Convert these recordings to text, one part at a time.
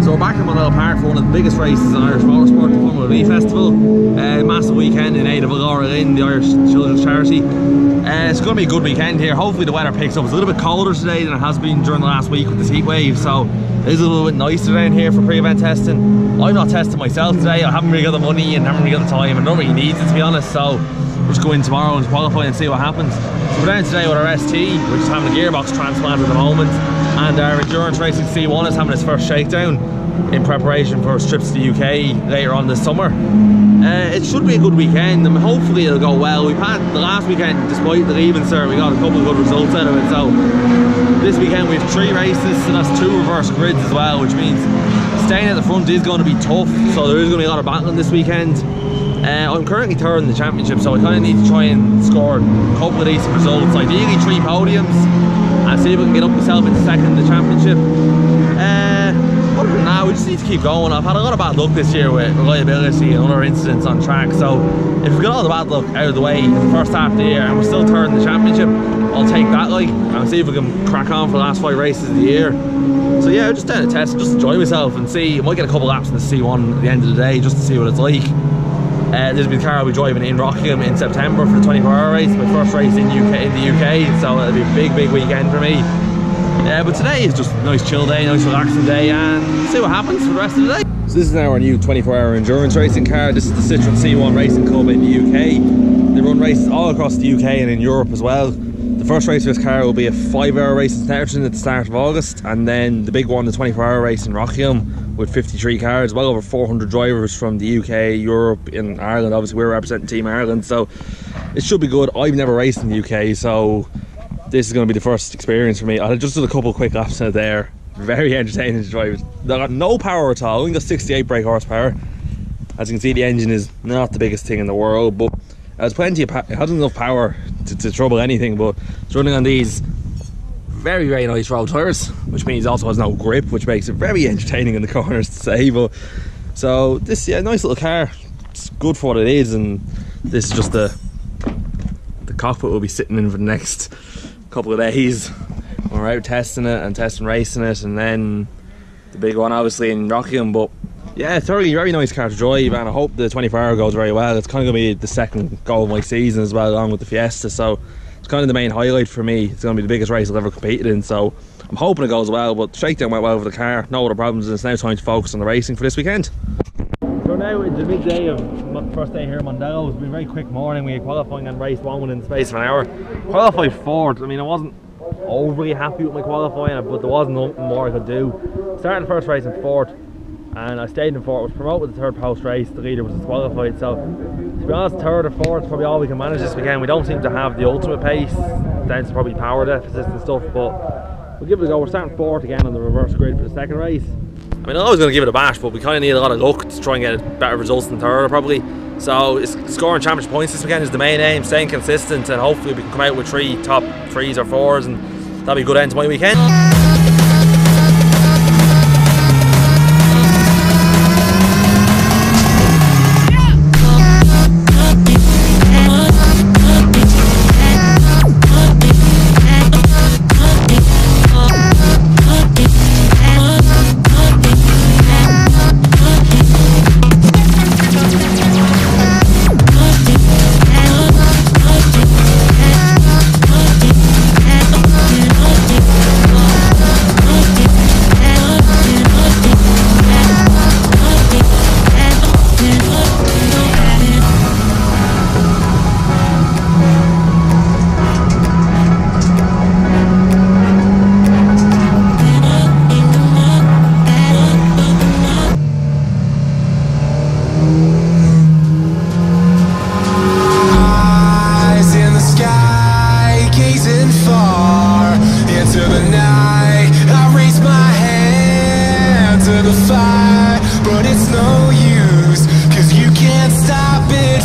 So we're back in Monell Park for one of the biggest races in Irish motorsport, the Formula V Festival. Massive weekend in aid of Laura Lynn, the Irish Children's Charity. It's going to be a good weekend here. Hopefully the weather picks up. It's a little bit colder today than it has been during the last week with this heat wave, so it is a little bit nicer down here for pre-event testing. I'm not testing myself today. I haven't really got the money and haven't really got the time, and don't really need it, to be honest, so we'll just go in tomorrow and qualify and see what happens. So we're down today with our ST, which is having a gearbox transplant at the moment, and our Endurance Racing C1 is having its first shakedown in preparation for its trips to the UK later on this summer. It should be a good weekend, and hopefully it'll go well. We've had the last weekend, despite the leaving cert, we got a couple of good results out of it, so this weekend we have 3 races, and that's 2 reverse grids as well, which means staying at the front is going to be tough, so there is going to be a lot of battling this weekend. I'm currently 3rd in the championship, so I kind of need to try and score a couple of decent results, ideally 3 podiums, and see if we can get up myself into 2nd in the championship. Other than that, we just need to keep going. I've had a lot of bad luck this year with reliability and other incidents on track, so if we've got all the bad luck out of the way in the first half of the year and we're still 3rd in the championship, I'll take that, like, and see if we can crack on for the last 5 races of the year. So yeah, just down a test, just enjoy myself and see. I might get a couple laps in the C1 at the end of the day just to see what it's like. This will be the car I'll be driving in Rockingham in September for the 24-hour race, my first race in the UK, so it'll be a big weekend for me. But today is just a nice chill day, nice relaxing day, and see what happens for the rest of the day. So this is now our new 24-hour endurance racing car. This is the Citroen C1 Racing Club in the UK. They run races all across the UK and in Europe as well. The first race for this car will be a 5-hour race in Snetterton at the start of August, and then the big one, the 24-hour race in Rockingham with 53 cars, well over 400 drivers from the UK, Europe and Ireland. Obviously we're representing Team Ireland, so it should be good. I've never raced in the UK, so this is going to be the first experience for me. I just did a couple of quick laps out there. Very entertaining to drive. They got no power at all, only got 68 brake horsepower. As you can see, the engine is not the biggest thing in the world, but it has plenty of it has enough power to trouble anything, but it's running on these very nice road tyres, which means it also has no grip, which makes it very entertaining in the corners to say. But so this, yeah, nice little car. It's good for what it is, and this is just the cockpit we'll be sitting in for the next couple of days. We're out testing it and racing it, and then the big one obviously in Rockingham. But yeah, thoroughly very nice car to drive, and I hope the 24-hour goes very well. It's kind of going to be the second goal of my season as well, along with the Fiesta, so it's kind of the main highlight for me. It's going to be the biggest race I've ever competed in, so I'm hoping it goes well. But the shakedown went well for the car, no other problems, and it's now time to focus on the racing for this weekend. So now it's the big day of the first day here at Mondello. It's been a very quick morning. We had qualifying and race 1 within the space of an hour. Qualified 4th. I mean, I wasn't overly happy with my qualifying, but there wasn't nothing more I could do. Started the first race in 4th, and I stayed in 4th. I was promoted the 3rd post race. The leader was disqualified, so to be honest, 3rd or 4th is probably all we can manage this weekend. We don't seem to have the ultimate pace, down to probably power deficits and stuff, but we'll give it a go. We're starting 4th again on the reverse grid for the second race. I mean, I'm always going to give it a bash, but we kind of need a lot of luck to try and get better results than 3rd probably. So scoring championship points this weekend is the main aim, staying consistent, and hopefully we can come out with 3 top 3s or 4s, and that'll be a good end to my weekend.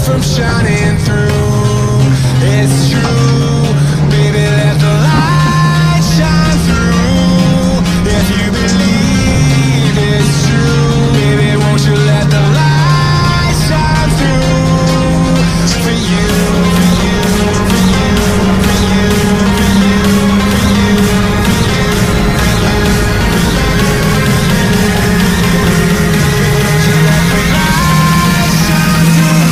from shining through. It's true, baby, let the light shine through. If you believe it's true, baby, won't you let the light shine through? For you, for you, for you, for you, for you, for you, for you, won't you let the light shine through?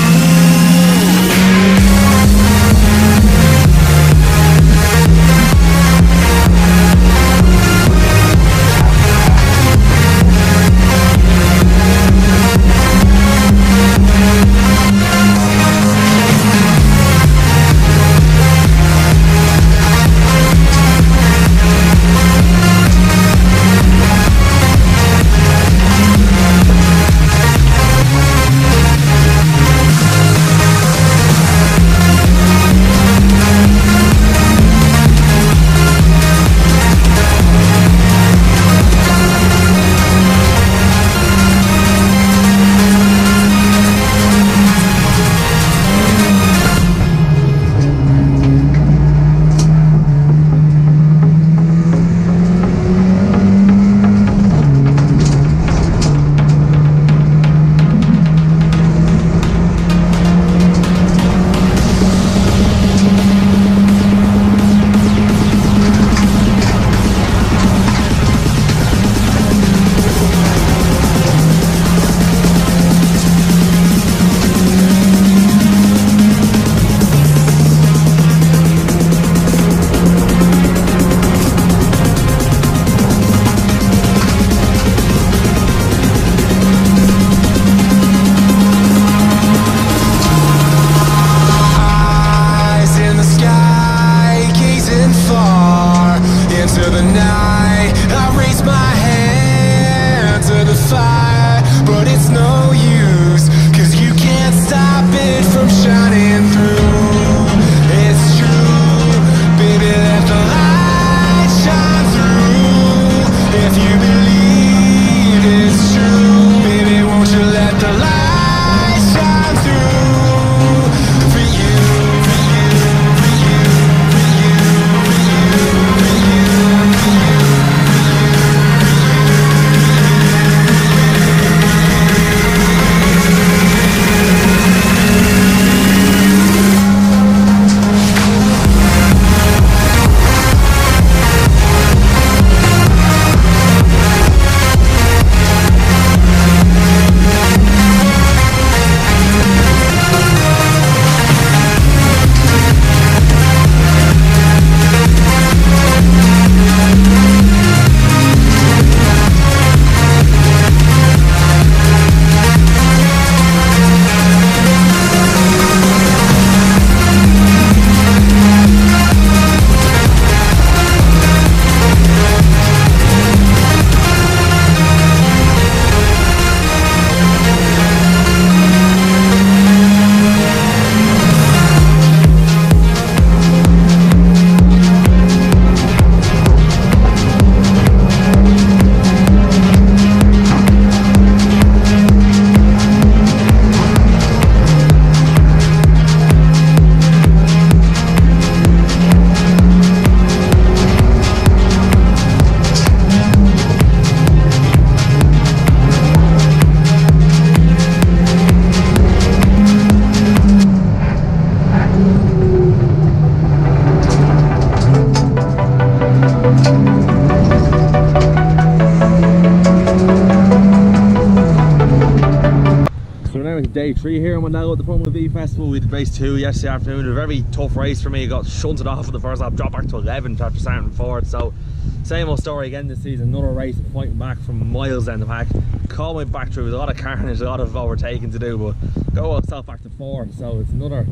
Day 3 here in Wendogo at the Formula V Festival. We did race 2 yesterday afternoon. A very tough race for me. I got shunted off in the first lap, dropped back to 11th after starting 4th. So same old story again this season. Another race of fighting back from miles down the pack. Call my back through with a lot of carnage, a lot of overtaking to do, but got myself back to 4th. So it's another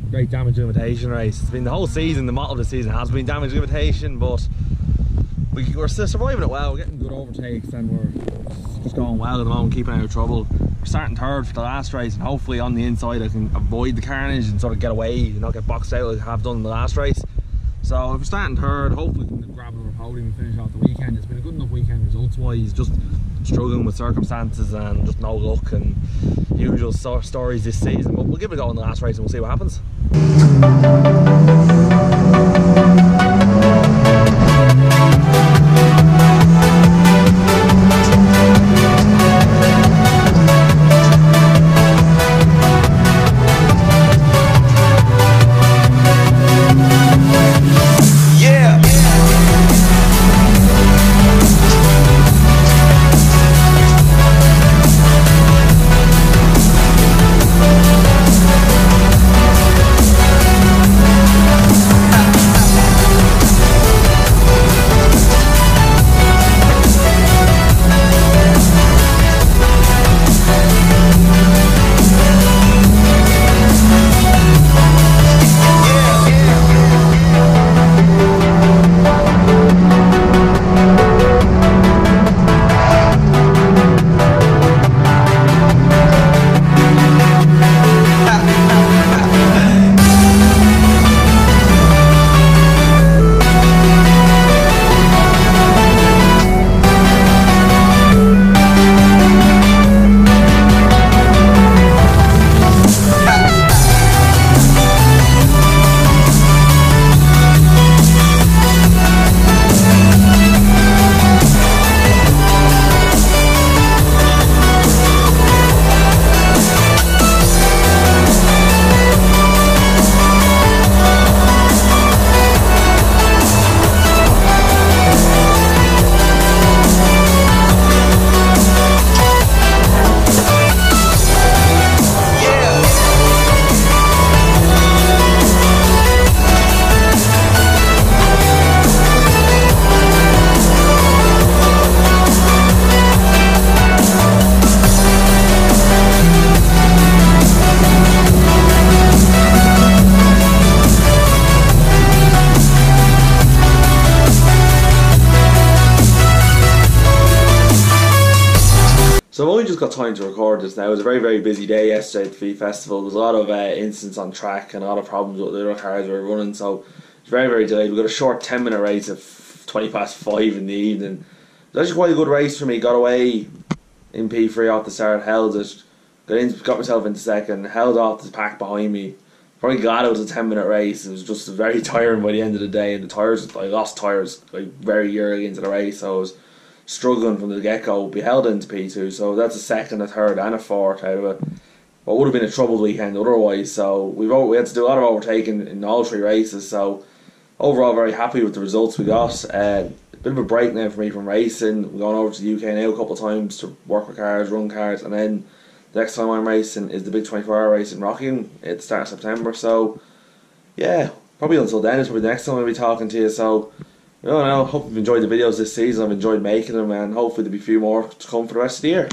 great damage limitation race. It's been the whole season. The motto of the season has been damage limitation, but we're still surviving it well. We're getting good overtakes and we're just going well at the moment, keeping out of trouble. We're starting 3rd for the last race, and hopefully on the inside I can avoid the carnage and sort of get away and not get boxed out like I have done in the last race. So if we're starting 3rd, hopefully we can grab another podium and finish off the weekend. It's been a good enough weekend results wise, just struggling with circumstances and just no luck and usual stories this season. But we'll give it a go in the last race and we'll see what happens. So I've only just got time to record this now. It was a very busy day yesterday at the Fee Festival. There was a lot of incidents on track and a lot of problems with the other cars we were running, so it's very delayed. We got a short 10-minute race at 5:20 in the evening. It was actually quite a good race for me. Got away in P3 off the start, held it, got myself into second, held off the pack behind me. Probably glad it was a 10-minute race. It was just very tiring by the end of the day, and the tyres, I lost tyres like very early into the race, so I was struggling from the get-go. We held into P2, so that's a second, a third and a fourth out of it. What would have been a troubled weekend otherwise, so we had to do a lot of overtaking in all three races, so overall very happy with the results we got. A bit of a break now for me from racing. We're going over to the UK now a couple of times to work with cars, run cars, and then the next time I'm racing is the big 24-hour race in Rockingham at the start of September, so yeah, probably until then is probably the next time I'll be talking to you. So I don't know, hope you've enjoyed the videos this season. I've enjoyed making them, and hopefully there'll be a few more to come for the rest of the year.